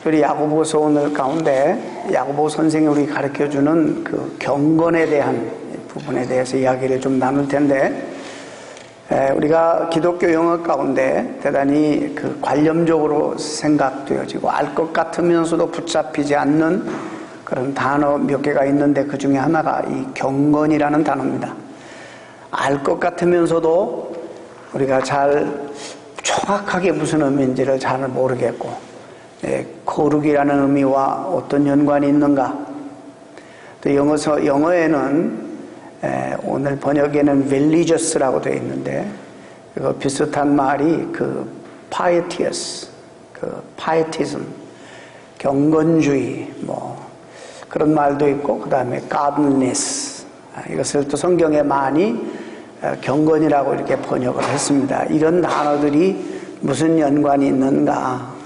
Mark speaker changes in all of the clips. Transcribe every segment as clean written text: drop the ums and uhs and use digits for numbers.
Speaker 1: 특별히 야고보서 오늘 가운데 야고보 선생이 우리 가르쳐주는 그 경건에 대한 부분에 대해서 이야기를 좀 나눌 텐데, 우리가 기독교 영어 가운데 대단히 그 관념적으로 생각되어지고 알 것 같으면서도 붙잡히지 않는 그런 단어 몇 개가 있는데, 그 중에 하나가 이 경건이라는 단어입니다. 알 것 같으면서도 우리가 잘 정확하게 무슨 의미인지를 잘 모르겠고, 거룩이라는 의미와 어떤 연관이 있는가. 또 영어에는 오늘 번역에는 religious라고 되어 있는데, 그 비슷한 말이 그 pietious, 그 pietism, 경건주의, 뭐 그런 말도 있고, 그 다음에 godliness, 이것을 또 성경에 많이 경건이라고 이렇게 번역을 했습니다. 이런 단어들이 무슨 연관이 있는가,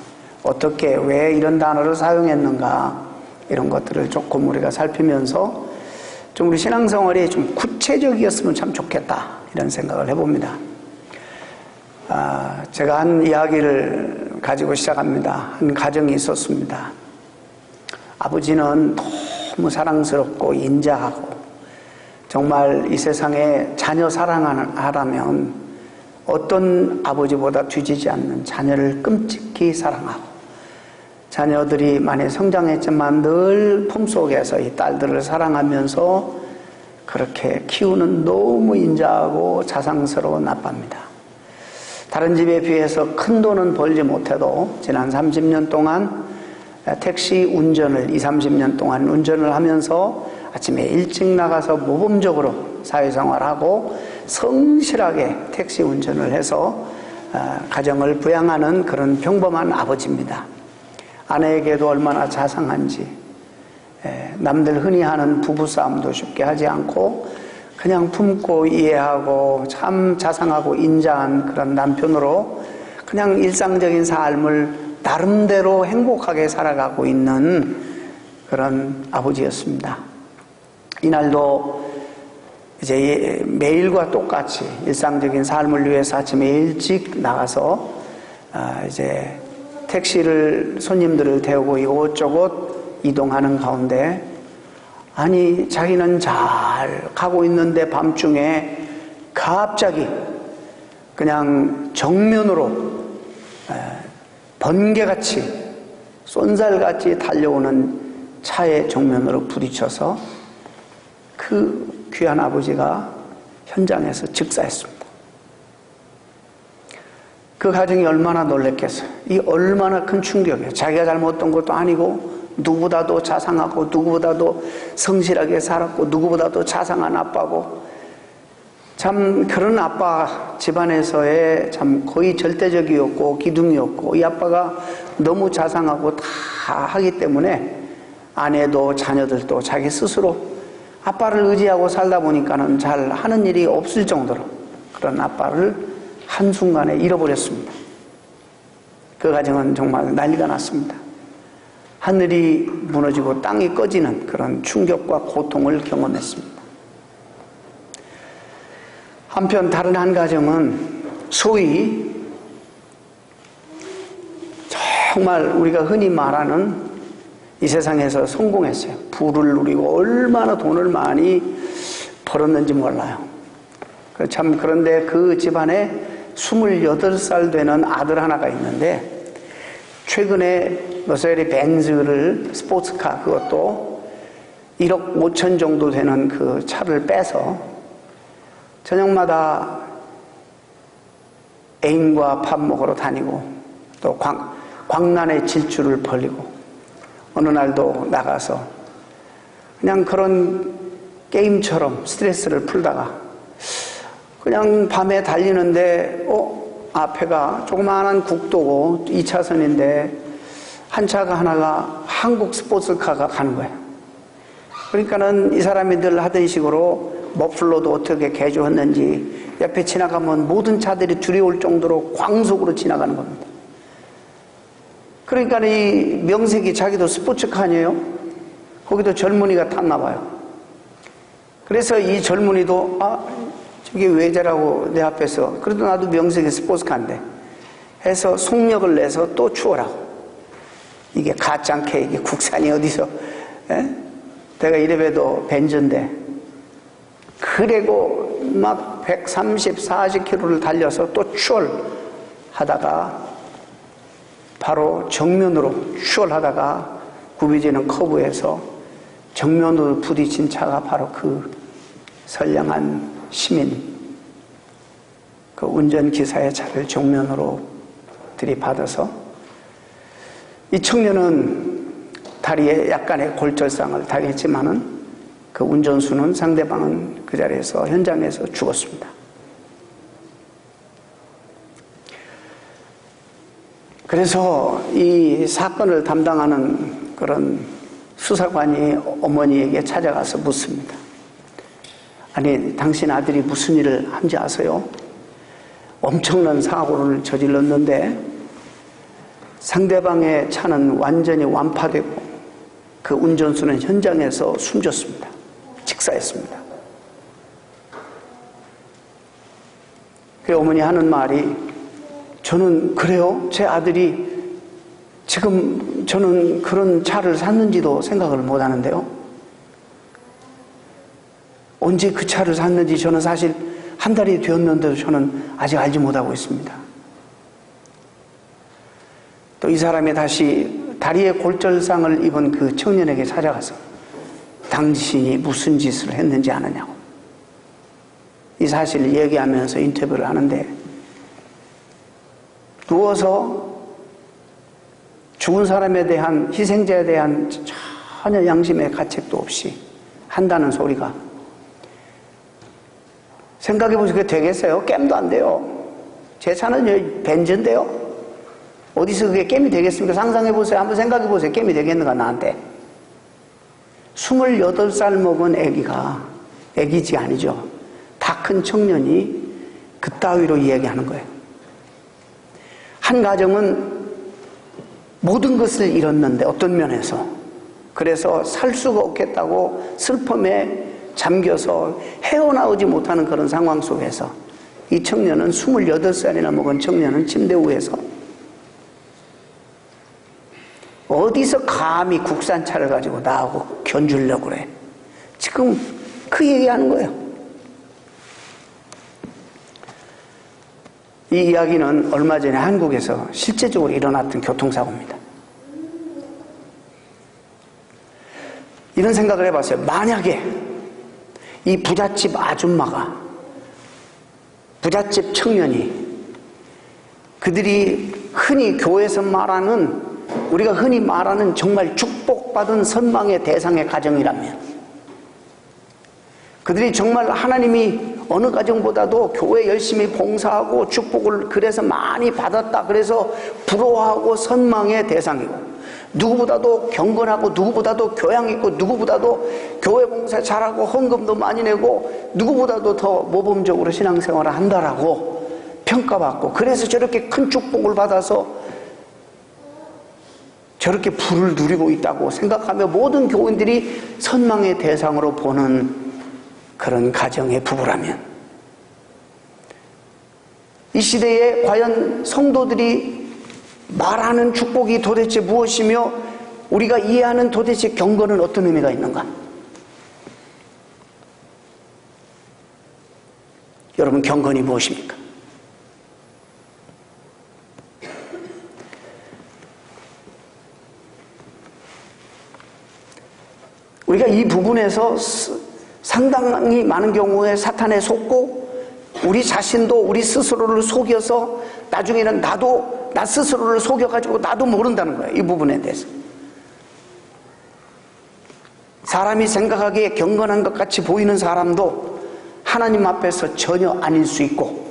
Speaker 1: 어떻게, 왜 이런 단어를 사용했는가, 이런 것들을 조금 우리가 살피면서 좀 우리 신앙생활이 좀 구체적이었으면 참 좋겠다, 이런 생각을 해봅니다. 제가 한 이야기를 가지고 시작합니다. 한 가정이 있었습니다. 아버지는 너무 사랑스럽고 인자하고, 정말 이 세상에 자녀 사랑하라면 어떤 아버지보다 뒤지지 않는 자녀를 끔찍히 사랑하고, 자녀들이 많이 성장했지만 늘 품속에서 이 딸들을 사랑하면서 그렇게 키우는 너무 인자하고 자상스러운 아빠입니다. 다른 집에 비해서 큰 돈은 벌지 못해도 지난 30년 동안 택시 운전을 30년 동안 운전을 하면서 아침에 일찍 나가서 모범적으로 사회생활하고 성실하게 택시 운전을 해서 가정을 부양하는 그런 평범한 아버지입니다. 아내에게도 얼마나 자상한지, 남들 흔히 하는 부부싸움도 쉽게 하지 않고 그냥 품고 이해하고 참 자상하고 인자한 그런 남편으로 그냥 일상적인 삶을 나름대로 행복하게 살아가고 있는 그런 아버지였습니다. 이날도 이제 매일과 똑같이 일상적인 삶을 위해서 아침에 일찍 나가서 이제 택시를, 손님들을 태우고 이곳저곳 이동하는 가운데, 아니 자기는 잘 가고 있는데 밤중에 갑자기 그냥 정면으로 번개같이 쏜살같이 달려오는 차의 정면으로 부딪혀서 그 귀한 아버지가 현장에서 즉사했습니다. 그 가정이 얼마나 놀랬겠어요. 이 얼마나 큰 충격이에요. 자기가 잘못한 것도 아니고, 누구보다도 자상하고 누구보다도 성실하게 살았고 누구보다도 자상한 아빠고, 참 그런 아빠 집안에서의 참 거의 절대적이었고 기둥이었고, 이 아빠가 너무 자상하고 다 하기 때문에 아내도 자녀들도 자기 스스로 아빠를 의지하고 살다 보니까는 잘 하는 일이 없을 정도로 그런 아빠를 한순간에 잃어버렸습니다. 그 가정은 정말 난리가 났습니다. 하늘이 무너지고 땅이 꺼지는 그런 충격과 고통을 경험했습니다. 한편 다른 한 가정은 소위 정말 우리가 흔히 말하는 이 세상에서 성공했어요. 부를 누리고 얼마나 돈을 많이 벌었는지 몰라요. 참, 그런데 그 집안에 28살 되는 아들 하나가 있는데, 최근에 머세리 벤츠를, 스포츠카, 그것도 1억 5천 정도 되는 그 차를 빼서 저녁마다 애인과 밥 먹으러 다니고, 또 광란의 질주를 벌이고, 어느 날도 나가서 그냥 그런 게임처럼 스트레스를 풀다가 그냥 밤에 달리는데 앞에가 조그마한 국도고 2차선인데 한 차가 하나가 한국 스포츠카가 가는 거예요. 그러니까는 이 사람이 늘 하던 식으로 머플러도 어떻게 개조했는지 옆에 지나가면 모든 차들이 두려울 정도로 광속으로 지나가는 겁니다. 그러니까 이 명색이 자기도 스포츠카 아니에요? 거기도 젊은이가 탔나 봐요. 그래서 이 젊은이도 저게 왜 저라고 내 앞에서, 그래도 나도 명색이 스포츠카인데 해서 속력을 내서 또 추월하고, 이게 가짱케 이게 국산이 어디서 에? 내가 이래봬도 벤저인데 그리고 막 130, 40km를 달려서 또 추월하다가 바로 정면으로 추월하다가 굽이지는 커브에서 정면으로 부딪힌 차가 바로 그 선량한 시민 그 운전기사의 차를 정면으로 들이받아서 이 청년은 다리에 약간의 골절상을 당했지만은 그 운전수는 상대방은 그 자리에서 현장에서 죽었습니다. 그래서 이 사건을 담당하는 그런 수사관이 어머니에게 찾아가서 묻습니다. 아니, 당신 아들이 무슨 일을 한지 아세요? 엄청난 사고를 저질렀는데 상대방의 차는 완전히 완파되고 그 운전수는 현장에서 숨졌습니다. 직사했습니다. 그 어머니 하는 말이 저는 그래요? 제 아들이 지금 저는 그런 차를 샀는지도 생각을 못 하는데요. 언제 그 차를 샀는지 저는 사실 한 달이 되었는데도 저는 아직 알지 못하고 있습니다. 또 이 사람이 다시 다리에 골절상을 입은 그 청년에게 찾아가서 당신이 무슨 짓을 했는지 아느냐고 이 사실을 얘기하면서 인터뷰를 하는데 누워서 죽은 사람에 대한 희생자에 대한 전혀 양심의 가책도 없이 한다는 소리가 생각해보세요. 그게 되겠어요? 게임도 안 돼요. 제 차는 벤저인데요. 어디서 그게 게임이 되겠습니까? 상상해보세요. 한번 생각해보세요. 게임이 되겠는가 나한테. 28살 먹은 애기지 아니죠. 다 큰 청년이 그따위로 이야기하는 거예요. 한 가정은 모든 것을 잃었는데 어떤 면에서 그래서 살 수가 없겠다고 슬픔에 잠겨서 헤어나오지 못하는 그런 상황 속에서 이 청년은 28살이나 먹은 청년은 침대 위에서 어디서 감히 국산차를 가지고 나하고 견주려고 그래. 지금 그 얘기하는 거예요. 이 이야기는 얼마 전에 한국에서 실제적으로 일어났던 교통사고입니다. 이런 생각을 해봤어요. 만약에 이 부잣집 아줌마가 부잣집 청년이 그들이 흔히 교회에서 말하는 우리가 흔히 말하는 정말 축복받은 선망의 대상의 가정이라면 그들이 정말 하나님이 어느 가정보다도 교회 열심히 봉사하고 축복을 그래서 많이 받았다 그래서 부러워하고 선망의 대상이고 누구보다도 경건하고 누구보다도 교양 있고 누구보다도 교회 봉사 잘하고 헌금도 많이 내고 누구보다도 더 모범적으로 신앙생활을 한다라고 평가받고 그래서 저렇게 큰 축복을 받아서 저렇게 부를 누리고 있다고 생각하며 모든 교인들이 선망의 대상으로 보는 그런 가정의 부부라면 이 시대에 과연 성도들이 말하는 축복이 도대체 무엇이며 우리가 이해하는 도대체 경건은 어떤 의미가 있는가? 여러분 경건이 무엇입니까? 우리가 이 부분에서 상당히 많은 경우에 사탄에 속고 우리 자신도 우리 스스로를 속여서 나중에는 나도 나 스스로를 속여가지고 나도 모른다는 거예요. 이 부분에 대해서 사람이 생각하기에 경건한 것 같이 보이는 사람도 하나님 앞에서 전혀 아닐 수 있고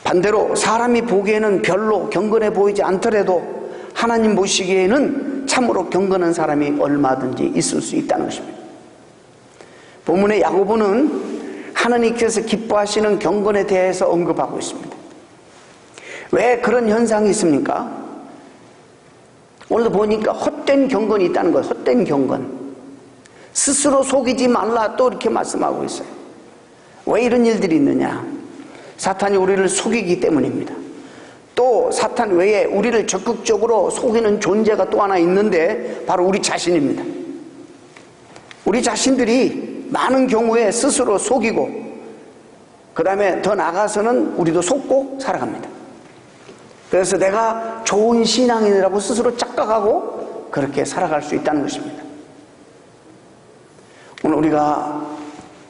Speaker 1: 반대로 사람이 보기에는 별로 경건해 보이지 않더라도 하나님 보시기에는 참으로 경건한 사람이 얼마든지 있을 수 있다는 것입니다. 본문의 야고보는 하나님께서 기뻐하시는 경건에 대해서 언급하고 있습니다. 왜 그런 현상이 있습니까? 오늘도 보니까 헛된 경건이 있다는 거예요. 헛된 경건. 스스로 속이지 말라 또 이렇게 말씀하고 있어요. 왜 이런 일들이 있느냐? 사탄이 우리를 속이기 때문입니다. 또 또 사탄 외에 우리를 적극적으로 속이는 존재가 또 하나 있는데 바로 우리 자신입니다. 우리 자신들이 많은 경우에 스스로 속이고 그 다음에 더 나아가서는 우리도 속고 살아갑니다. 그래서 내가 좋은 신앙인이라고 스스로 착각하고 그렇게 살아갈 수 있다는 것입니다. 오늘 우리가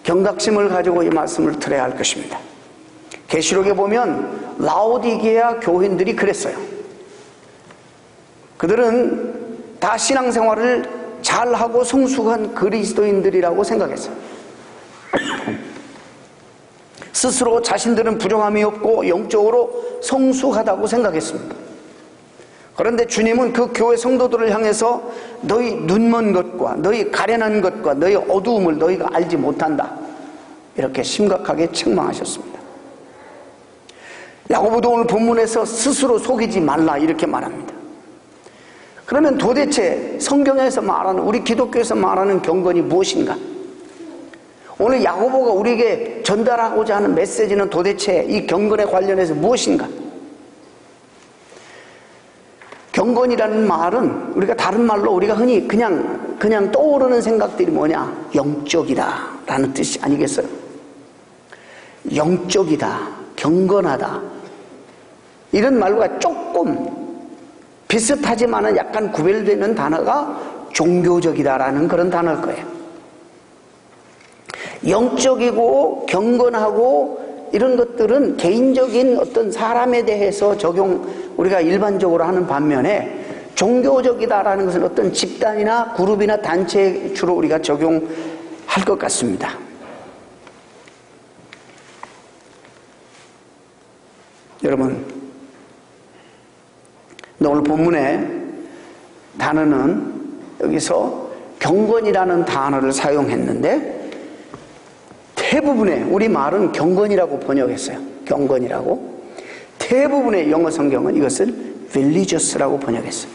Speaker 1: 경각심을 가지고 이 말씀을 들어야 할 것입니다. 계시록에 보면 라오디게아 교인들이 그랬어요. 그들은 다 신앙생활을 잘하고 성숙한 그리스도인들이라고 생각했어요. 스스로 자신들은 부정함이 없고 영적으로 성숙하다고 생각했습니다. 그런데 주님은 그 교회 성도들을 향해서 너희 눈먼 것과 너희 가련한 것과 너희 어두움을 너희가 알지 못한다, 이렇게 심각하게 책망하셨습니다. 야고보도 오늘 본문에서 스스로 속이지 말라 이렇게 말합니다. 그러면 도대체 성경에서 말하는, 우리 기독교에서 말하는 경건이 무엇인가? 오늘 야고보가 우리에게 전달하고자 하는 메시지는 도대체 이 경건에 관련해서 무엇인가? 경건이라는 말은 우리가 다른 말로 우리가 흔히 그냥 떠오르는 생각들이 뭐냐? 영적이다 라는 뜻이 아니겠어요? 영적이다, 경건하다, 이런 말과 조금 비슷하지만은 약간 구별되는 단어가 종교적이다라는 그런 단어일 거예요. 영적이고 경건하고 이런 것들은 개인적인 어떤 사람에 대해서 우리가 일반적으로 하는 반면에, 종교적이다라는 것은 어떤 집단이나 그룹이나 단체에 주로 우리가 적용할 것 같습니다. 여러분, 오늘 본문의 단어는 여기서 경건이라는 단어를 사용했는데 대부분의 우리 말은 경건이라고 번역했어요. 경건이라고. 대부분의 영어 성경은 이것을 religious라고 번역했어요.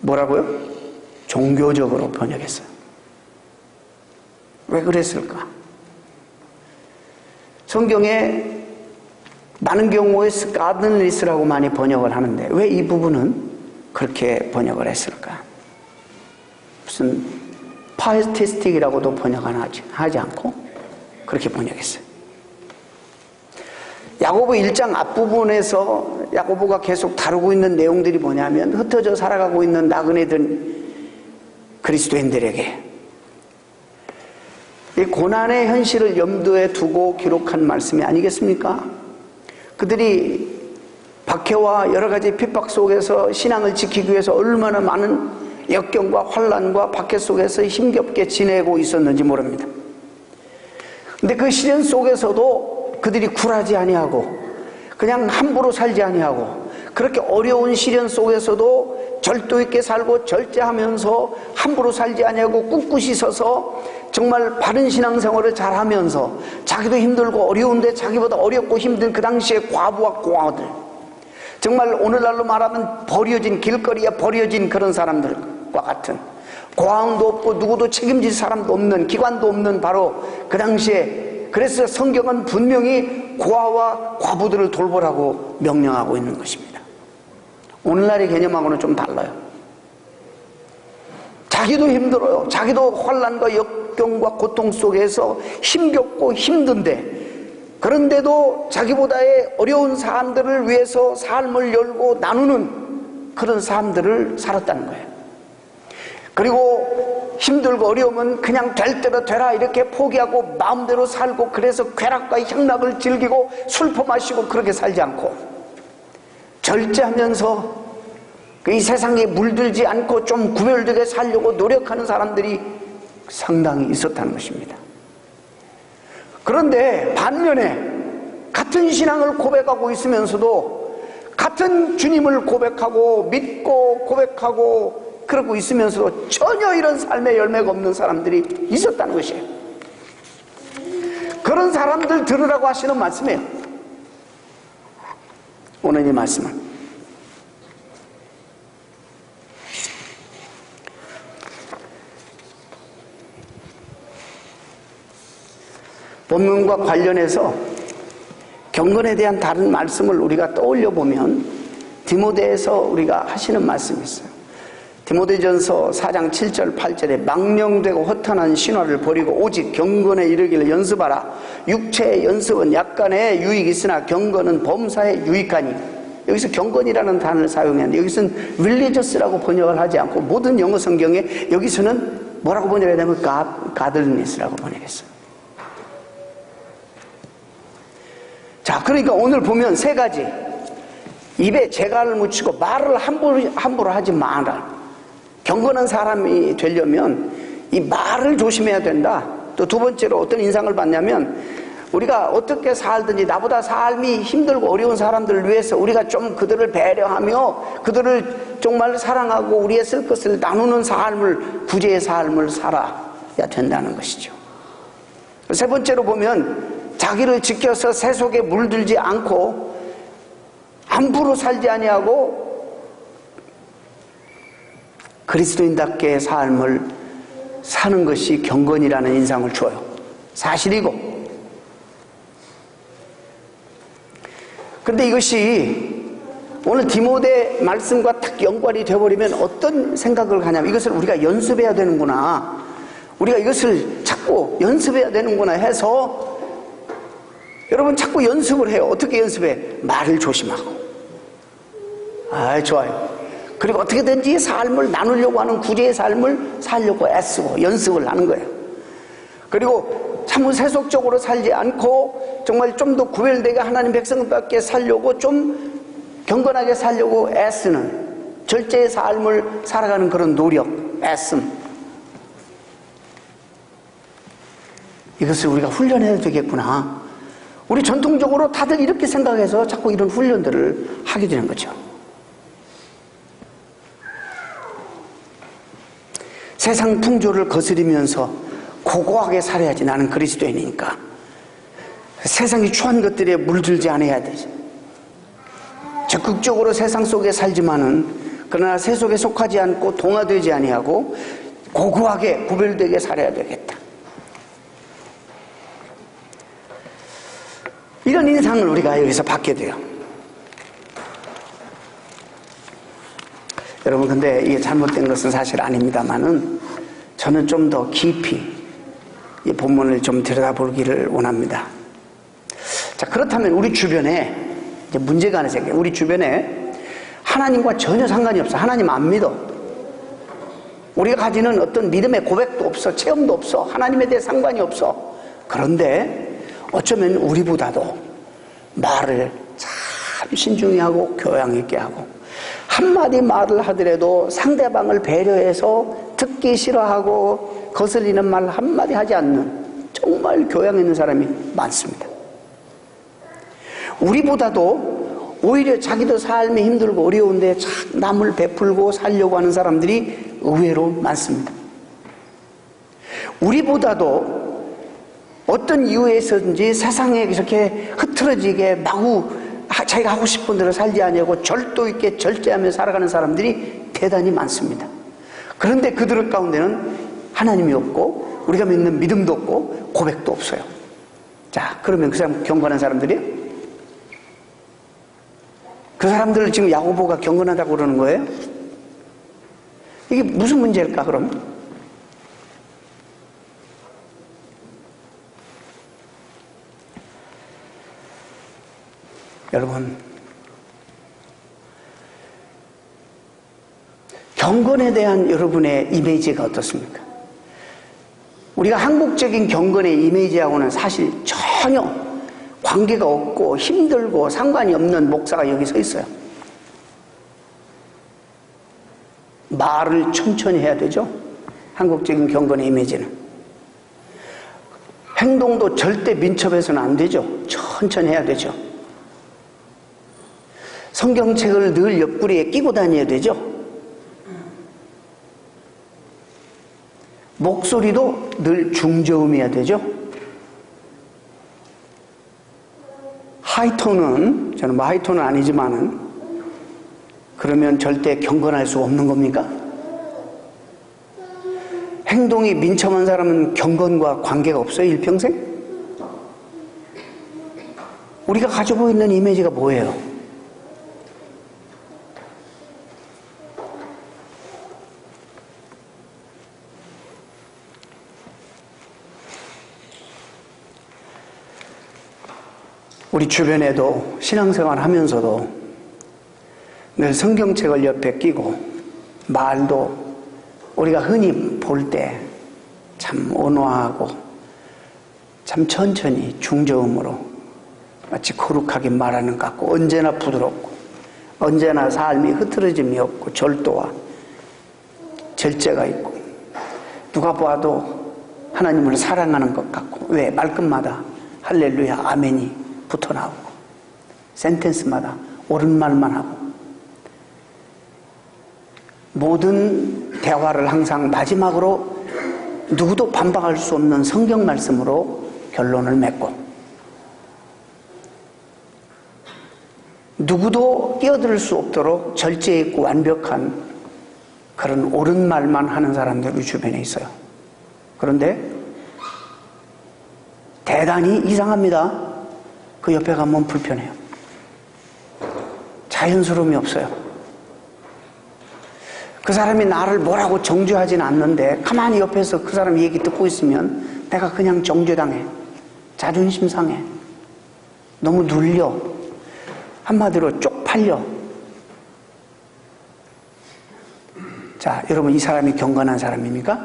Speaker 1: 뭐라고요? 종교적으로 번역했어요. 왜 그랬을까? 성경에 많은 경우에 godliness라고 많이 번역을 하는데 왜 이 부분은 그렇게 번역을 했을까? 무슨 pietistic이라고도 번역을 하지 않고 그렇게 번역했어요. 야고보 1장 앞부분에서 야고보가 계속 다루고 있는 내용들이 뭐냐면, 흩어져 살아가고 있는 나그네들 그리스도인들에게 이 고난의 현실을 염두에 두고 기록한 말씀이 아니겠습니까? 그들이 박해와 여러 가지 핍박 속에서 신앙을 지키기 위해서 얼마나 많은 역경과 환난과 박해 속에서 힘겹게 지내고 있었는지 모릅니다. 근데 그 시련 속에서도 그들이 굴하지 아니하고 그냥 함부로 살지 아니하고, 그렇게 어려운 시련 속에서도 절도 있게 살고 절제하면서 함부로 살지 아니하고 꿋꿋이 서서 정말 바른 신앙생활을 잘하면서 자기도 힘들고 어려운데 자기보다 어렵고 힘든 그 당시의 과부와 고아들, 정말 오늘날로 말하면 버려진, 길거리에 버려진 그런 사람들과 같은, 고아도 없고 누구도 책임질 사람도 없는, 기관도 없는 바로 그 당시에, 그래서 성경은 분명히 고아와 과부들을 돌보라고 명령하고 있는 것입니다. 오늘날의 개념하고는 좀 달라요. 자기도 힘들어요. 자기도 환난과 역경과 고통 속에서 힘겹고 힘든데, 그런데도 자기보다의 어려운 사람들을 위해서 삶을 열고 나누는 그런 사람들을 살았다는 거예요. 그리고 힘들고 어려우면 그냥 될 대로 되라 이렇게 포기하고 마음대로 살고, 그래서 쾌락과 향락을 즐기고 술퍼 마시고 그렇게 살지 않고 절제하면서 이 세상에 물들지 않고 좀 구별되게 살려고 노력하는 사람들이 상당히 있었다는 것입니다. 그런데 반면에 같은 신앙을 고백하고 있으면서도, 같은 주님을 고백하고 믿고 고백하고 그러고 있으면서도 전혀 이런 삶의 열매가 없는 사람들이 있었다는 것이에요. 그런 사람들 들으라고 하시는 말씀이에요. 오늘 이 말씀은 본문과 관련해서 경건에 대한 다른 말씀을 우리가 떠올려 보면 디모데에서 우리가 하시는 말씀이 있어요. 디모데전서 4장 7절 8절에 망령되고 허탄한 신화를 버리고 오직 경건에 이르기를 연습하라. 육체의 연습은 약간의 유익이 있으나 경건은 범사에 유익하니. 여기서 경건이라는 단어를 사용했는데 여기서는 religious라고 번역을 하지 않고 모든 영어 성경에 여기서는 뭐라고 번역해야 되면 godliness라고 번역했어요. 자, 그러니까 오늘 보면 세 가지. 입에 재갈을 묻히고 말을 함부로 하지 마라. 경건한 사람이 되려면 이 말을 조심해야 된다. 또 두 번째로 어떤 인상을 받냐면 우리가 어떻게 살든지 나보다 삶이 힘들고 어려운 사람들을 위해서 우리가 좀 그들을 배려하며 그들을 정말 사랑하고 우리의 쓸 것을 나누는 삶을, 구제의 삶을 살아야 된다는 것이죠. 세 번째로 보면 자기를 지켜서 세속에 물들지 않고 함부로 살지 아니하고 그리스도인답게 삶을 사는 것이 경건이라는 인상을 줘요. 사실이고. 그런데 이것이 오늘 디모데 말씀과 딱 연관이 되어버리면 어떤 생각을 가냐면 이것을 우리가 연습해야 되는구나. 우리가 이것을 자꾸 연습해야 되는구나 해서 여러분 자꾸 연습을 해요. 어떻게 연습해? 말을 조심하고. 좋아요. 그리고 어떻게든지 삶을 나누려고 하는 구제의 삶을 살려고 애쓰고 연습을 하는 거예요. 그리고 참 세속적으로 살지 않고 정말 좀 더 구별되게 하나님 백성답게 살려고 좀 경건하게 살려고 애쓰는 절제의 삶을 살아가는 그런 노력, 애씀. 이것을 우리가 훈련해야 되겠구나. 우리 전통적으로 다들 이렇게 생각해서 자꾸 이런 훈련들을 하게 되는 거죠. 세상 풍조를 거스리면서 고고하게 살아야지. 나는 그리스도인이니까. 세상이 추한 것들에 물들지 않아야 되지. 적극적으로 세상 속에 살지만은 그러나 세속에 속하지 않고 동화되지 아니하고 고고하게 구별되게 살아야 되겠다. 이런 인상을 우리가 여기서 받게 돼요. 여러분, 근데 이게 잘못된 것은 사실 아닙니다만은 저는 좀 더 깊이 이 본문을 좀 들여다보기를 원합니다. 자, 그렇다면 우리 주변에 이제 문제가 하나 생겨요. 우리 주변에 하나님과 전혀 상관이 없어. 하나님 안 믿어. 우리가 가지는 어떤 믿음의 고백도 없어. 체험도 없어. 하나님에 대해 상관이 없어. 그런데 어쩌면 우리보다도 말을 참 신중히 하고 교양 있게 하고 한마디 말을 하더라도 상대방을 배려해서 듣기 싫어하고 거슬리는 말 한마디 하지 않는 정말 교양 있는 사람이 많습니다. 우리보다도 오히려 자기도 삶이 힘들고 어려운데 남을 베풀고 살려고 하는 사람들이 의외로 많습니다. 우리보다도 어떤 이유에서든지 세상에 이렇게 흐트러지게 마구 자기가 하고 싶은 대로 살지 아니하고 절도 있게 절제하며 살아가는 사람들이 대단히 많습니다. 그런데 그들 가운데는 하나님이 없고 우리가 믿는 믿음도 없고 고백도 없어요. 자, 그러면 그 사람 경건한 사람들이에요? 그 사람들을 지금 야고보가 경건하다고 그러는 거예요? 이게 무슨 문제일까 그러면? 여러분, 경건에 대한 여러분의 이미지가 어떻습니까? 우리가 한국적인 경건의 이미지하고는 사실 전혀 관계가 없고 힘들고 상관이 없는 목사가 여기 서 있어요. 말을 천천히 해야 되죠. 한국적인 경건의 이미지는. 행동도 절대 민첩해서는 안 되죠. 천천히 해야 되죠. 성경책을 늘 옆구리에 끼고 다녀야 되죠. 목소리도 늘 중저음이어야 되죠. 하이톤은, 저는 뭐 하이톤은 아니지만은, 그러면 절대 경건할 수 없는 겁니까? 행동이 민첩한 사람은 경건과 관계가 없어요, 일평생? 우리가 가지고 있는 이미지가 뭐예요? 우리 주변에도 신앙생활 하면서도 늘 성경책을 옆에 끼고 말도 우리가 흔히 볼 때 참 온화하고 참 천천히 중저음으로 마치 거룩하게 말하는 것 같고 언제나 부드럽고 언제나 삶이 흐트러짐이 없고 절도와 절제가 있고 누가 봐도 하나님을 사랑하는 것 같고 왜 말끝마다 할렐루야 아멘이 붙어 나오고 센텐스마다 옳은 말만 하고 모든 대화를 항상 마지막으로 누구도 반박할 수 없는 성경 말씀으로 결론을 맺고 누구도 끼어들 수 없도록 절제 있고 완벽한 그런 옳은 말만 하는 사람들이 주변에 있어요. 그런데 대단히 이상합니다. 그 옆에 가면 불편해요. 자연스러움이 없어요. 그 사람이 나를 뭐라고 정죄하진 않는데 가만히 옆에서 그 사람 얘기 듣고 있으면 내가 그냥 정죄당해. 자존심 상해. 너무 눌려. 한마디로 쪽팔려. 자, 여러분 이 사람이 경건한 사람입니까?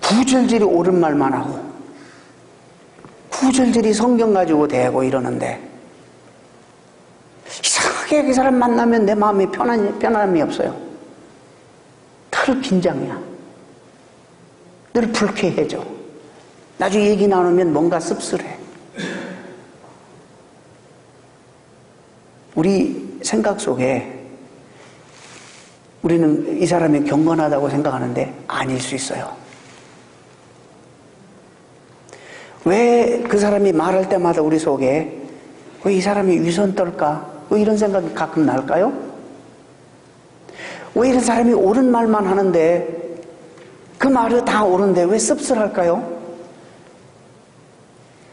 Speaker 1: 구절절이 옳은 말만 하고 구절절이 성경 가지고 대고 이러는데 이상하게 그 사람 만나면 내 마음에 편안함이 없어요. 늘 긴장이야. 늘 불쾌해져. 나중에 얘기 나누면 뭔가 씁쓸해. 우리 생각 속에 우리는 이 사람이 경건하다고 생각하는데 아닐 수 있어요. 왜 그 사람이 말할 때마다 우리 속에 왜 이 사람이 위선 떨까? 왜 이런 생각이 가끔 날까요? 왜 이런 사람이 옳은 말만 하는데 그 말이 다 옳은데 왜 씁쓸할까요?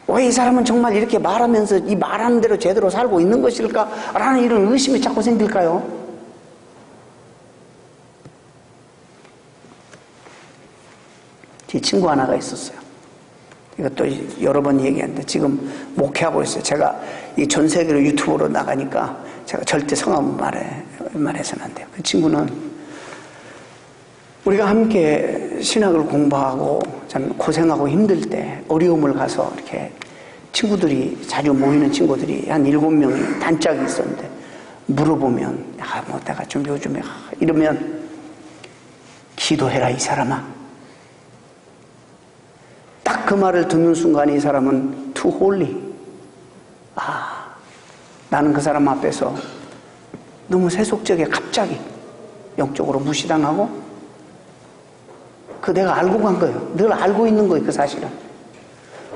Speaker 1: 왜 이 사람은 정말 이렇게 말하면서 이 말하는 대로 제대로 살고 있는 것일까? 라는 이런 의심이 자꾸 생길까요? 제 친구 하나가 있었어요. 이것도 여러 번 얘기했는데 지금 목회하고 있어요. 제가 이 전 세계로 유튜브로 나가니까 제가 절대 성함 말해서는 안 돼요. 그 친구는 우리가 함께 신학을 공부하고 참 고생하고 힘들 때 어려움을 가서 이렇게 친구들이 자주 모이는 친구들이 한 7명이 단짝이 있었는데 물어보면 뭐 내가 좀 요즘에 이러면 기도해라 이 사람아. 딱 그 말을 듣는 순간 이 사람은 too holy. 나는 그 사람 앞에서 너무 세속적에 갑자기 영적으로 무시당하고 내가 알고 간 거예요. 늘 알고 있는 거예요, 그 사실은.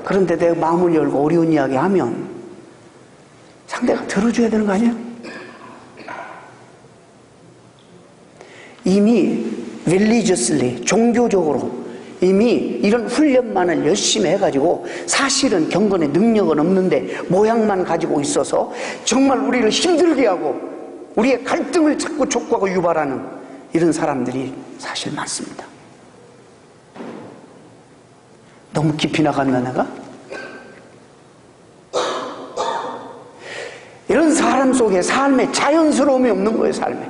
Speaker 1: 그런데 내가 마음을 열고 어려운 이야기 하면 상대가 들어줘야 되는 거 아니에요? 이미 religiously, 종교적으로 이미 이런 훈련만을 열심히 해가지고 사실은 경건의 능력은 없는데 모양만 가지고 있어서 정말 우리를 힘들게 하고 우리의 갈등을 자꾸 촉구하고 유발하는 이런 사람들이 사실 많습니다. 너무 깊이 나갔나 내가? 이런 사람 속에 삶에 자연스러움이 없는 거예요. 삶에.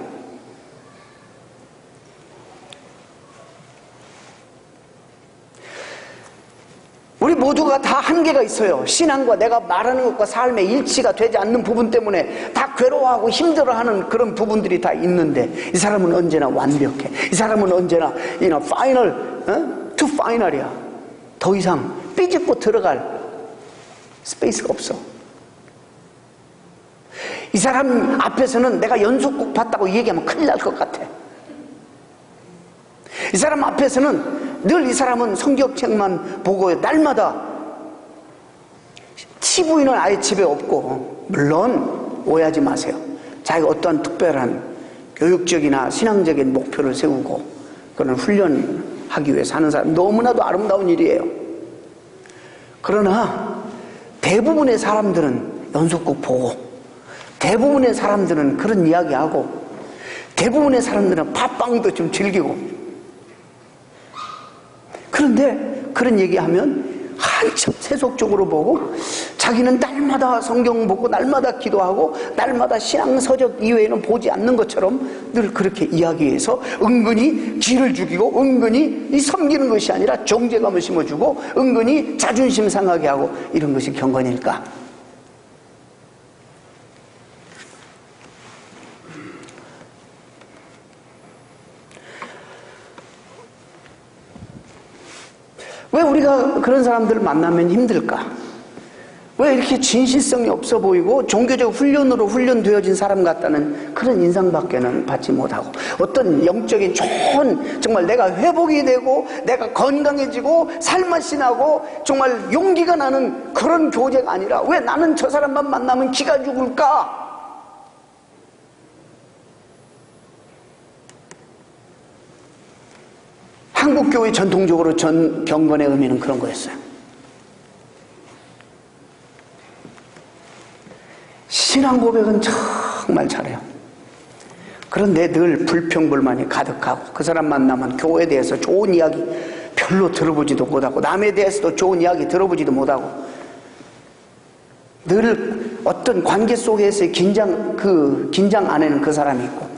Speaker 1: 우리 모두가 다 한계가 있어요. 신앙과 내가 말하는 것과 삶의 일치가 되지 않는 부분 때문에 다 괴로워하고 힘들어하는 그런 부분들이 다 있는데 이 사람은 언제나 완벽해. 이 사람은 언제나 final, to final이야. 더 이상 삐집고 들어갈 스페이스가 없어. 이 사람 앞에서는 내가 연속곡 봤다고 얘기하면 큰일 날 것 같아. 이 사람 앞에서는 늘 이 사람은 성경책만 보고 날마다 TV는 아예 집에 없고, 물론 오해하지 마세요. 자기가 어떠한 특별한 교육적이나 신앙적인 목표를 세우고 그런 훈련하기 위해 사는 사람 너무나도 아름다운 일이에요. 그러나 대부분의 사람들은 연속극 보고, 대부분의 사람들은 그런 이야기하고, 대부분의 사람들은 팟빵도 좀 즐기고. 그런데 그런 얘기하면 한참 세속적으로 보고, 자기는 날마다 성경 보고 날마다 기도하고 날마다 신앙서적 이외에는 보지 않는 것처럼 늘 그렇게 이야기해서 은근히 기를 죽이고, 은근히 섬기는 것이 아니라 정죄감을 심어주고, 은근히 자존심 상하게 하고, 이런 것이 경건일까? 왜 우리가 그런 사람들을 만나면 힘들까? 왜 이렇게 진실성이 없어 보이고 종교적 훈련으로 훈련되어진 사람 같다는 그런 인상밖에는 받지 못하고, 어떤 영적인 좋은, 정말 내가 회복이 되고 내가 건강해지고 살맛이 나고 정말 용기가 나는 그런 교제가 아니라, 왜 나는 저 사람만 만나면 기가 죽을까? 한국교회 전통적으로 경건의 의미는 그런 거였어요. 신앙 고백은 정말 잘해요. 그런데 늘 불평불만이 가득하고, 그 사람 만나면 교회에 대해서 좋은 이야기 별로 들어보지도 못하고, 남에 대해서도 좋은 이야기 들어보지도 못하고, 늘 어떤 관계 속에서의 긴장 안에는 그 사람이 있고,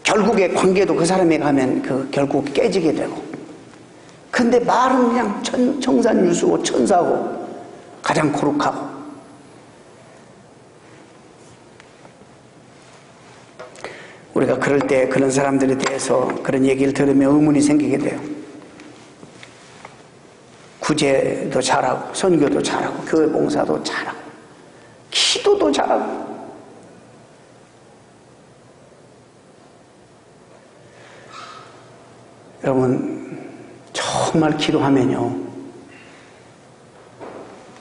Speaker 1: 결국에 관계도 그 사람에 가면 결국 깨지게 되고. 근데 말은 그냥 청산유수고 천사고 가장 거룩하고. 우리가 그럴 때 그런 사람들에 대해서 그런 얘기를 들으면 의문이 생기게 돼요. 구제도 잘하고 선교도 잘하고 교회 봉사도 잘하고 기도도 잘하고. 여러분, 정말 기도하면요,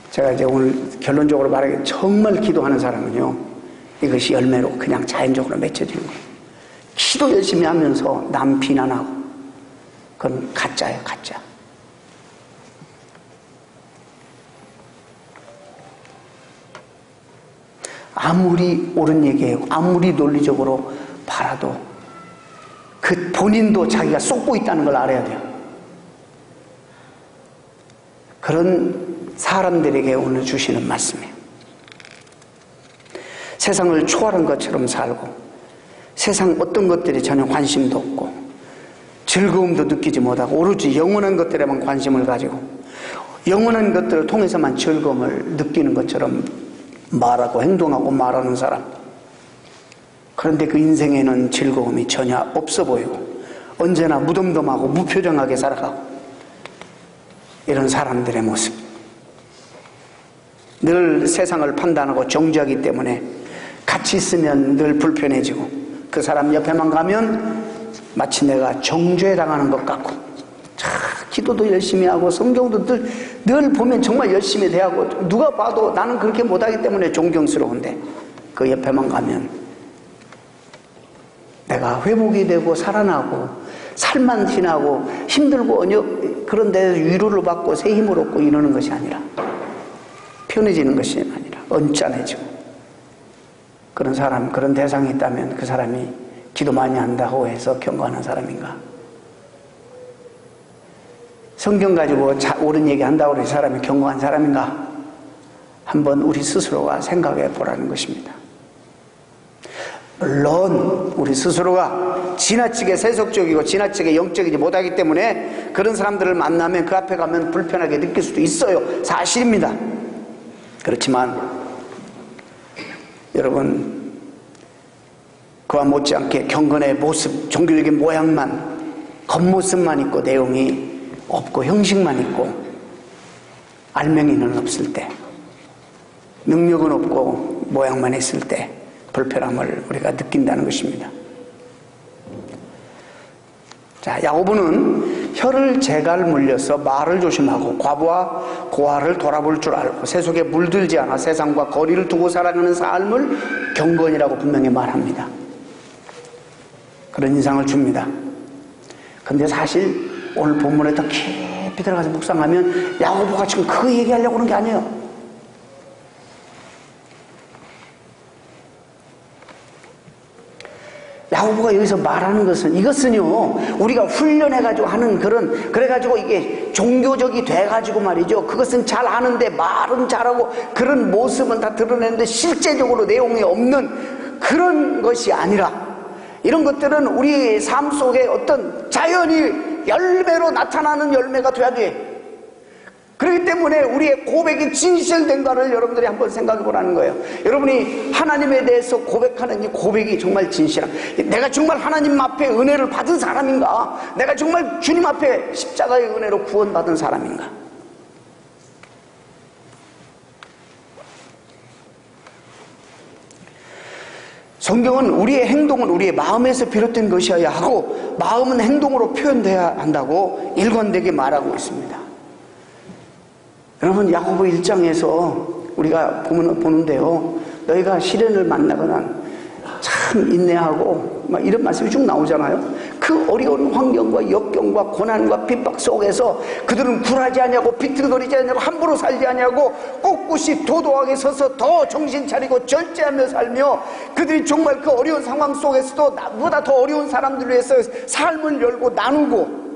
Speaker 1: 제가 이제 오늘 결론적으로 말하기, 정말 기도하는 사람은요, 이것이 열매로 그냥 자연적으로 맺혀지는 거예요. 기도 열심히 하면서 남 비난하고, 그건 가짜예요, 가짜. 아무리 옳은 얘기예요, 아무리 논리적으로 바라도 그 본인도 자기가 쏟고 있다는 걸 알아야 돼요. 그런 사람들에게 오늘 주시는 말씀이에요. 세상을 초월한 것처럼 살고, 세상 어떤 것들이 전혀 관심도 없고 즐거움도 느끼지 못하고, 오로지 영원한 것들에만 관심을 가지고 영원한 것들을 통해서만 즐거움을 느끼는 것처럼 말하고 행동하고 말하는 사람. 그런데 그 인생에는 즐거움이 전혀 없어 보이고 언제나 무덤덤하고 무표정하게 살아가고, 이런 사람들의 모습. 늘 세상을 판단하고 정죄하기 때문에 같이 있으면 늘 불편해지고, 그 사람 옆에만 가면 마치 내가 정죄당하는 것 같고, 기도도 열심히 하고 성경도 늘 보면 정말 열심히 대하고, 누가 봐도 나는 그렇게 못하기 때문에 존경스러운데, 그 옆에만 가면 내가 회복이 되고 살아나고 살만 지나고 힘들고 그런 데서 위로를 받고 새 힘을 얻고 이러는 것이 아니라, 편해지는 것이 아니라 언짢아지고, 그런 사람, 그런 대상이 있다면 그 사람이 기도 많이 한다고 해서 경건한 사람인가? 성경 가지고 옳은 얘기 한다고 해서 사람이 경건한 사람인가? 한번 우리 스스로가 생각해 보라는 것입니다. 물론 우리 스스로가 지나치게 세속적이고 지나치게 영적이지 못하기 때문에 그런 사람들을 만나면 그 앞에 가면 불편하게 느낄 수도 있어요. 사실입니다. 그렇지만 여러분, 그와 못지않게 경건의 모습, 종교적인 모양만, 겉모습만 있고 내용이 없고 형식만 있고 알맹이는 없을 때, 능력은 없고 모양만 있을 때 불편함을 우리가 느낀다는 것입니다. 자, 야고보는 혀를 재갈 물려서 말을 조심하고 과부와 고아를 돌아볼 줄 알고 세속에 물들지 않아 세상과 거리를 두고 살아가는 삶을 경건이라고 분명히 말합니다. 그런 인상을 줍니다. 근데 사실 오늘 본문에 더 깊이 들어가서 묵상하면 야고보가 지금 그거 얘기하려고 그런 게 아니에요. 야고보가 여기서 말하는 것은, 이것은요, 우리가 훈련해가지고 하는 그래가지고 이게 종교적이 돼가지고 말이죠. 그것은 잘 아는데 말은 잘하고 그런 모습은 다 드러내는데 실제적으로 내용이 없는 그런 것이 아니라, 이런 것들은 우리 삶 속에 어떤 자연히 열매로 나타나는 열매가 돼야 돼. 그렇기 때문에 우리의 고백이 진실된가를 여러분들이 한번 생각해 보라는 거예요. 여러분이 하나님에 대해서 고백하는 이 고백이 정말 진실한, 내가 정말 하나님 앞에 은혜를 받은 사람인가? 내가 정말 주님 앞에 십자가의 은혜로 구원받은 사람인가? 성경은 우리의 행동은 우리의 마음에서 비롯된 것이어야 하고 마음은 행동으로 표현돼야 한다고 일관되게 말하고 있습니다. 여러분, 야고보 1장에서 우리가 보는데요, 너희가 시련을 만나거나 참 인내하고 막 이런 말씀이 쭉 나오잖아요. 그 어려운 환경과 역경과 고난과 핍박 속에서 그들은 굴하지 않냐고, 비틀거리지 않냐고, 함부로 살지 않냐고, 꼿꼿이 도도하게 서서 더 정신 차리고 절제하며 살며, 그들이 정말 그 어려운 상황 속에서도 나보다 더 어려운 사람들을 위해서 삶을 열고 나누고,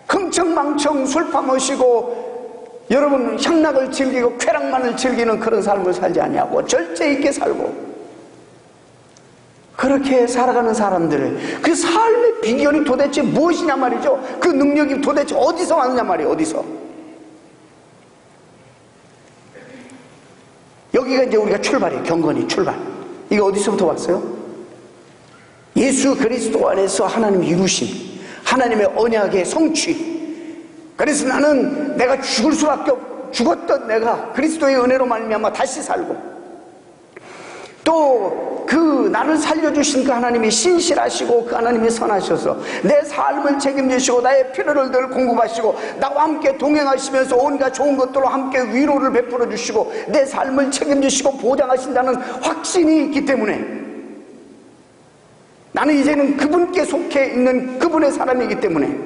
Speaker 1: 흥청망청 술파 마시고 여러분 향락을 즐기고 쾌락만을 즐기는 그런 삶을 살지 않냐고, 절제 있게 살고 그렇게 살아가는 사람들을, 그 삶의 비결이 도대체 무엇이냐 말이죠. 그 능력이 도대체 어디서 왔느냐 말이에요. 어디서. 여기가 이제 우리가 출발이에요. 경건이 출발. 이게 어디서부터 왔어요? 예수 그리스도 안에서 하나님이 이루신 하나님의 언약의 성취. 그래서 나는 내가 죽을 수밖에 죽었던 내가 그리스도의 은혜로 말미암아 다시 살고, 또 그 나를 살려주신 그 하나님이 신실하시고 그 하나님이 선하셔서 내 삶을 책임지시고 나의 필요를 늘 공급하시고 나와 함께 동행하시면서 온갖 좋은 것들로 함께 위로를 베풀어 주시고 내 삶을 책임지시고 보장하신다는 확신이 있기 때문에 나는 이제는 그분께 속해 있는 그분의 사람이기 때문에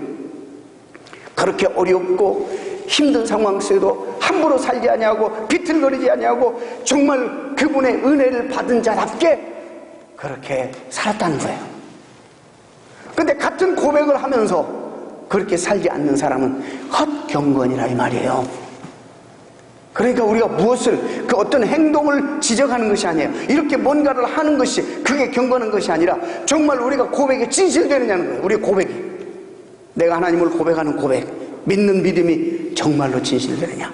Speaker 1: 그렇게 어렵고 힘든 상황 속에도 함부로 살지 아니하고 비틀거리지 아니하고 정말 그분의 은혜를 받은 자답게 그렇게 살았다는 거예요. 그런데 같은 고백을 하면서 그렇게 살지 않는 사람은 헛경건이라 이 말이에요. 그러니까 우리가 무엇을, 그 어떤 행동을 지적하는 것이 아니에요. 이렇게 뭔가를 하는 것이 그게 경건한 것이 아니라 정말 우리가 고백이 진실되느냐는 거예요. 우리의 고백이, 내가 하나님을 고백하는 고백, 믿는 믿음이 정말로 진실되느냐.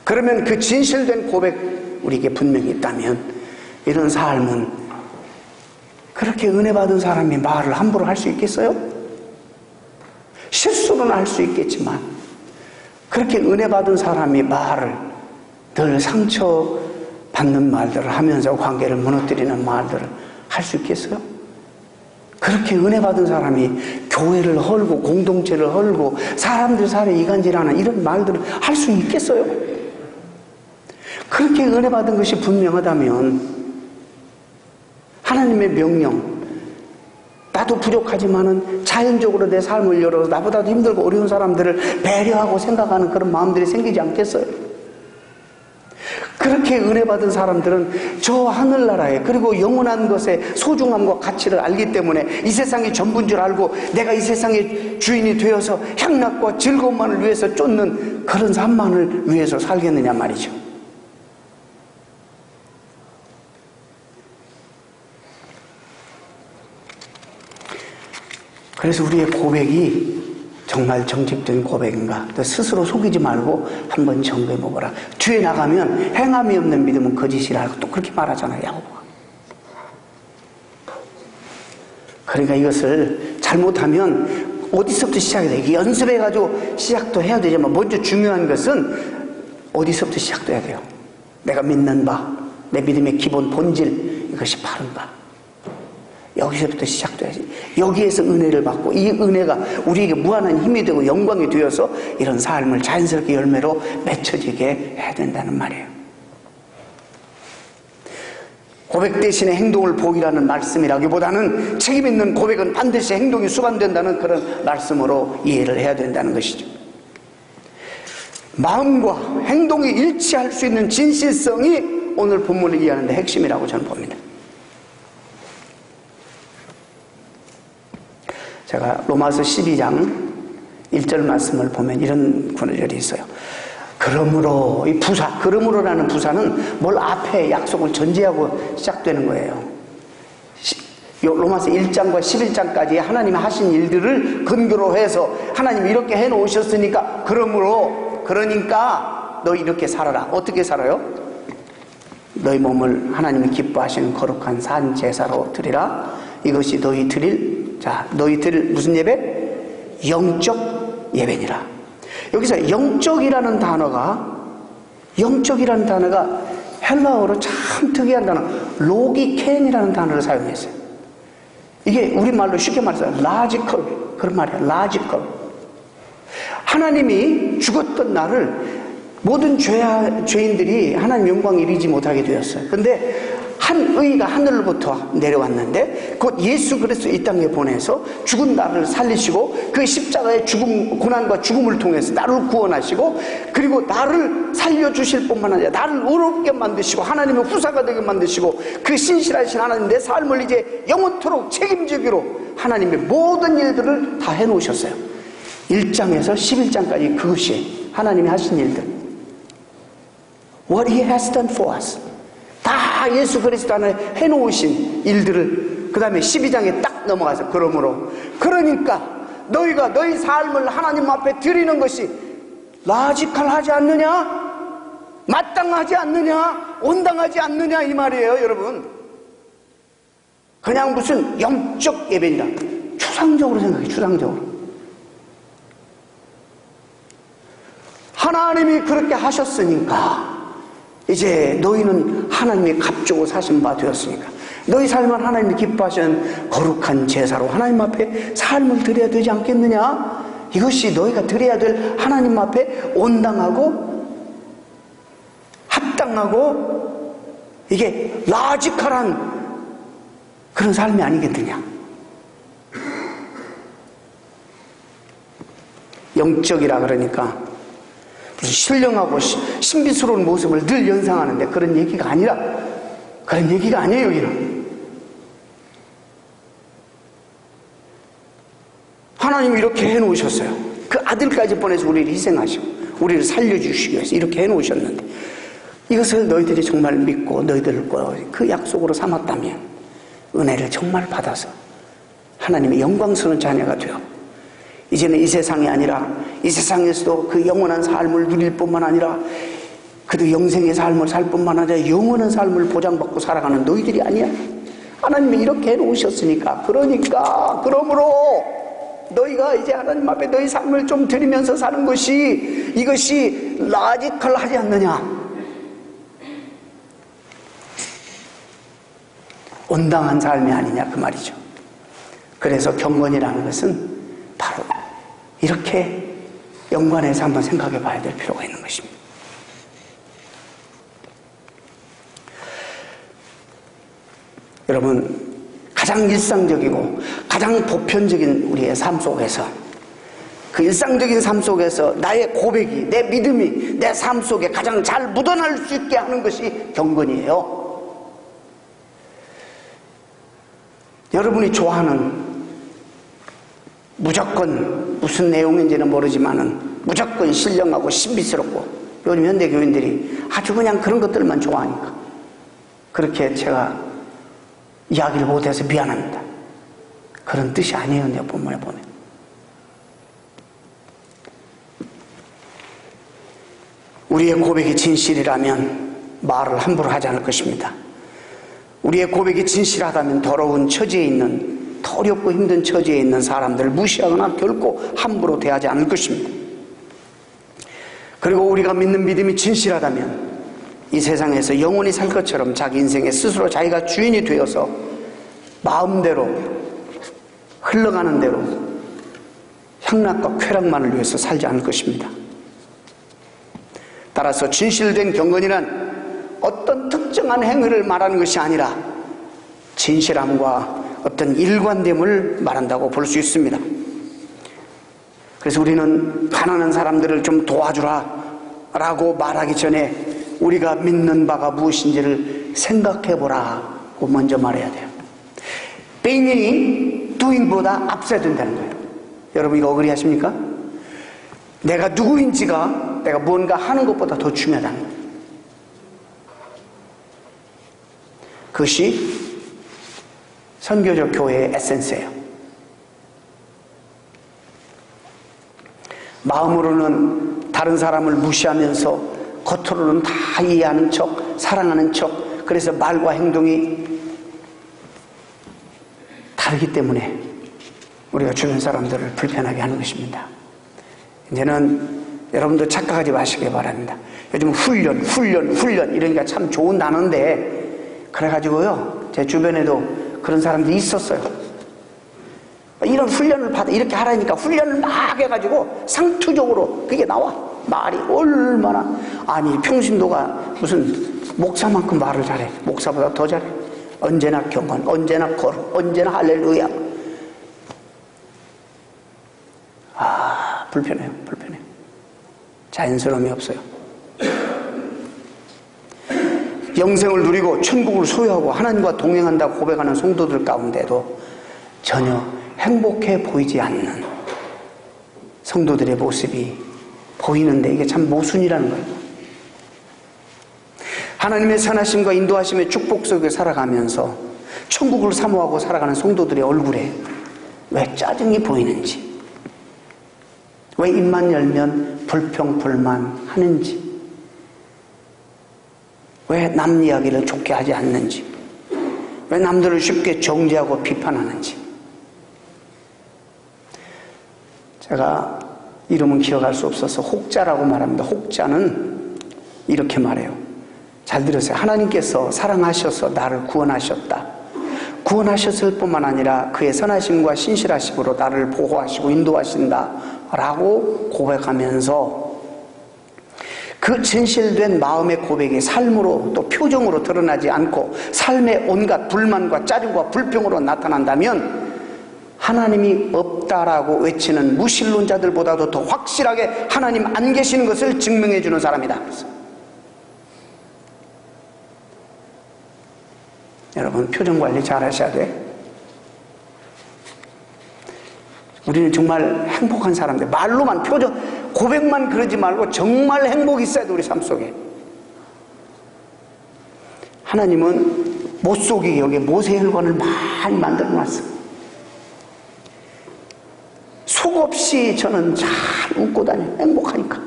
Speaker 1: 그러면 그 진실된 고백 우리에게 분명히 있다면 이런 삶은, 그렇게 은혜 받은 사람이 말을 함부로 할 수 있겠어요? 실수는 할 수 있겠지만 그렇게 은혜 받은 사람이 말을, 늘 상처받는 말들을 하면서 관계를 무너뜨리는 말들을 할 수 있겠어요? 그렇게 은혜 받은 사람이 교회를 헐고 공동체를 헐고 사람들 사이에 이간질하는 이런 말들을 할 수 있겠어요? 그렇게 은혜 받은 것이 분명하다면 하나님의 명령, 나도 부족하지만은 자연적으로 내 삶을 열어서 나보다도 힘들고 어려운 사람들을 배려하고 생각하는 그런 마음들이 생기지 않겠어요? 그렇게 은혜 받은 사람들은 저 하늘나라에, 그리고 영원한 것의 소중함과 가치를 알기 때문에 이 세상이 전부인 줄 알고 내가 이 세상의 주인이 되어서 향락과 즐거움만을 위해서 쫓는 그런 삶만을 위해서 살겠느냐 말이죠. 그래서 우리의 고백이 정말 정직된 고백인가, 또 스스로 속이지 말고 한번 점검해 보거라. 뒤에 나가면 행함이 없는 믿음은 거짓이라 또 그렇게 말하잖아요, 야고보가. 그러니까 이것을 잘못하면 어디서부터 시작해야 돼? 이게 연습해가지고 시작도 해야 되지만 먼저 중요한 것은 어디서부터 시작도 해야 돼요. 내가 믿는 바, 내 믿음의 기본 본질, 이것이 바른 바. 여기서부터 시작돼야지. 여기에서 은혜를 받고 이 은혜가 우리에게 무한한 힘이 되고 영광이 되어서 이런 삶을 자연스럽게 열매로 맺혀지게 해야 된다는 말이에요. 고백 대신에 행동을 보이라는 말씀이라기보다는 책임 있는 고백은 반드시 행동이 수반된다는 그런 말씀으로 이해를 해야 된다는 것이죠. 마음과 행동이 일치할 수 있는 진실성이 오늘 본문을 이해하는 데 핵심이라고 저는 봅니다. 제가 로마서 12장 1절 말씀을 보면 이런 구절이 있어요. 그러므로, 이 부사, 그러므로라는 부사는 뭘 앞에 약속을 전제하고 시작되는 거예요. 로마서 1장과 11장까지 하나님이 하신 일들을 근거로 해서 하나님이 이렇게 해놓으셨으니까 그러니까 너 이렇게 살아라. 어떻게 살아요? 너희 몸을 하나님이 기뻐하시는 거룩한 산 제사로 드리라. 이것이 너희 드릴 무슨 예배? 영적 예배니라. 여기서 영적이라는 단어가 헬라어로 참 특이한 단어, 로기켄이라는 단어를 사용했어요. 이게 우리말로 쉽게 말해서 라지컬, 그런 말이에요. 라지컬. 하나님이 죽었던 날을 모든 죄인들이 하나님 영광에 이르지 못하게 되었어요. 근데 한 의가 하늘로부터 내려왔는데 곧 예수 그리스도 이 땅에 보내서 죽은 나를 살리시고 그 십자가의 죽음, 고난과 죽음을 통해서 나를 구원하시고 그리고 나를 살려주실 뿐만 아니라 나를 의롭게 만드시고 하나님의 후사가 되게 만드시고 그 신실하신 하나님 내 삶을 이제 영원토록 책임지기로 하나님의 모든 일들을 다 해놓으셨어요. 1장에서 11장까지 그것이 하나님이 하신 일들, What He has done for us, 다 예수 그리스도 안에 해놓으신 일들을 그 다음에 12장에 딱 넘어가서 그러니까 너희가 너희 삶을 하나님 앞에 드리는 것이 라지컬하지 않느냐, 마땅하지 않느냐, 온당하지 않느냐 이 말이에요. 여러분, 그냥 무슨 영적 예배니라 추상적으로 생각해. 추상적으로 하나님이 그렇게 하셨으니까 이제 너희는 하나님의 값주고 사신 바 되었으니까 너희 삶은 하나님이 기뻐하시는 거룩한 제사로 하나님 앞에 삶을 드려야 되지 않겠느냐. 이것이 너희가 드려야 될 하나님 앞에 온당하고 합당하고 이게 라지컬한 그런 삶이 아니겠느냐. 영적이라 그러니까 무슨 신령하고 신비스러운 모습을 늘 연상하는데 그런 얘기가 아니에요. 여기는 하나님이 이렇게 해놓으셨어요. 그 아들까지 보내서 우리를 희생하시고 우리를 살려주시기 위해서 이렇게 해놓으셨는데 이것을 너희들이 정말 믿고 너희들 그 약속으로 삼았다면 은혜를 정말 받아서 하나님의 영광스러운 자녀가 되어 이제는 이 세상이 아니라 이 세상에서도 그 영원한 삶을 누릴 뿐만 아니라 그도 영생의 삶을 살 뿐만 아니라 영원한 삶을 보장받고 살아가는 너희들이 아니야. 하나님이 이렇게 해놓으셨으니까 그러므로 너희가 이제 하나님 앞에 너희 삶을 좀 드리면서 사는 것이 이것이 라지컬하지 않느냐, 온당한 삶이 아니냐 그 말이죠. 그래서 경건이라는 것은 바로 이렇게 연관해서 한번 생각해 봐야 될 필요가 있는 것입니다. 여러분, 가장 일상적이고 가장 보편적인 우리의 삶 속에서 그 일상적인 삶 속에서 나의 고백이, 내 믿음이 내 삶 속에 가장 잘 묻어날 수 있게 하는 것이 경건이에요. 여러분이 좋아하는 무조건 무슨 내용인지는 모르지만은 무조건 신령하고 신비스럽고 요즘 현대 교인들이 아주 그냥 그런 것들만 좋아하니까 그렇게 제가 이야기를 못해서 미안합니다. 그런 뜻이 아니에요. 내 본문에 보면 우리의 고백이 진실이라면 말을 함부로 하지 않을 것입니다. 우리의 고백이 진실하다면 더러운 처지에 있는, 더 어렵고 힘든 처지에 있는 사람들을 무시하거나 결코 함부로 대하지 않을 것입니다. 그리고 우리가 믿는 믿음이 진실하다면 이 세상에서 영원히 살 것처럼 자기 인생에 스스로 자기가 주인이 되어서 마음대로 흘러가는 대로 향락과 쾌락만을 위해서 살지 않을 것입니다. 따라서 진실된 경건이란 어떤 특정한 행위를 말하는 것이 아니라 진실함과 어떤 일관됨을 말한다고 볼 수 있습니다. 그래서 우리는 가난한 사람들을 좀 도와주라 라고 말하기 전에 우리가 믿는 바가 무엇인지를 생각해 보라고 먼저 말해야 돼요. being이 doing보다 앞서야 된다는 거예요. 여러분 이거 어그리하십니까? 내가 누구인지가 내가 뭔가 하는 것보다 더 중요하다는 거예요. 그것이 선교적 교회의 에센스예요. 마음으로는 다른 사람을 무시하면서 겉으로는 다 이해하는 척, 사랑하는 척, 그래서 말과 행동이 다르기 때문에 우리가 주변 사람들을 불편하게 하는 것입니다. 이제는 여러분도 착각하지 마시기 바랍니다. 요즘 훈련 이러니까 참 좋은 단어인데 그래가지고요 제 주변에도 그런 사람들이 있었어요. 이런 훈련을 받아 이렇게 하라니까 훈련을 막 해가지고 상투적으로 그게 나와. 말이 얼마나 아니 평신도가 무슨 목사만큼 말을 잘해. 목사보다 더 잘해. 언제나 경건, 언제나 거룩, 언제나 할렐루야. 아 불편해요. 자연스러움이 없어요. 영생을 누리고 천국을 소유하고 하나님과 동행한다고 고백하는 성도들 가운데도 전혀 행복해 보이지 않는 성도들의 모습이 보이는데 이게 참 모순이라는 거예요. 하나님의 선하심과 인도하심의 축복 속에 살아가면서 천국을 사모하고 살아가는 성도들의 얼굴에 왜 짜증이 보이는지, 왜 입만 열면 불평불만 하는지, 왜 남 이야기를 좋게 하지 않는지, 왜 남들을 쉽게 정죄하고 비판하는지. 제가 이름은 기억할 수 없어서 혹자라고 말합니다. 혹자는 이렇게 말해요. 잘 들으세요. 하나님께서 사랑하셔서 나를 구원하셨다. 구원하셨을 뿐만 아니라 그의 선하심과 신실하심으로 나를 보호하시고 인도하신다 라고 고백하면서 그 진실된 마음의 고백이 삶으로 또 표정으로 드러나지 않고 삶의 온갖 불만과 짜증과 불평으로 나타난다면 하나님이 없다라고 외치는 무신론자들보다도 더 확실하게 하나님 안 계시는 것을 증명해 주는 사람이다. 여러분 표정 관리 잘 하셔야 돼. 우리는 정말 행복한 사람들, 말로만 표정 고백만 그러지 말고 정말 행복이 있어야 돼. 우리 삶 속에 하나님은 못 속이게 여기에 모세혈관을 많이 만들어 놨어. 속 없이 저는 잘 웃고 다녀. 행복하니까.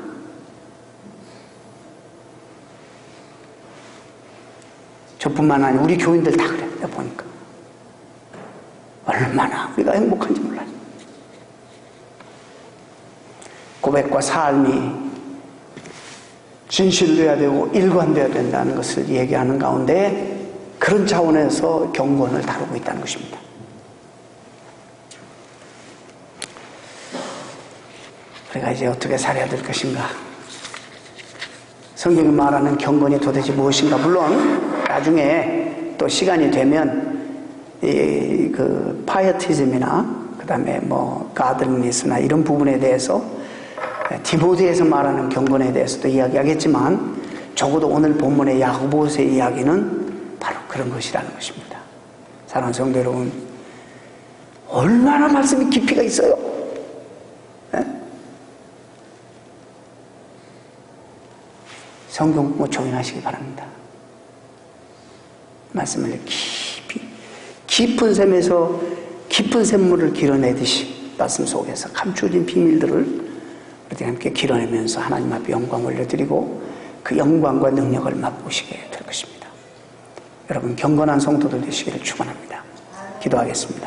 Speaker 1: 저뿐만 아니라 우리 교인들 다 그래. 내가 보니까 얼마나 우리가 행복한지 몰라요. 고백과 삶이 진실되어야 되고 일관되어야 된다는 것을 얘기하는 가운데 그런 차원에서 경건을 다루고 있다는 것입니다. 우리가 이제 어떻게 살아야 될 것인가? 성경이 말하는 경건이 도대체 무엇인가? 물론 나중에 또 시간이 되면 그 파이어티즘이나 그 다음에 뭐 가들니스나 이런 부분에 대해서 디모데에서 말하는 경건에 대해서도 이야기하겠지만 적어도 오늘 본문의 야고보서의 이야기는 바로 그런 것이라는 것입니다. 사랑하는 성도 여러분, 얼마나 말씀이 깊이가 있어요. 네? 성경 공부 조용하시기 바랍니다. 말씀을 깊은 샘에서 깊은 샘물을 길어내듯이 말씀 속에서 감춰진 비밀들을 우리 함께 길어내면서 하나님 앞에 영광 올려드리고 그 영광과 능력을 맛보시게 될 것입니다. 여러분 경건한 성도들 되시기를 축원합니다. 기도하겠습니다.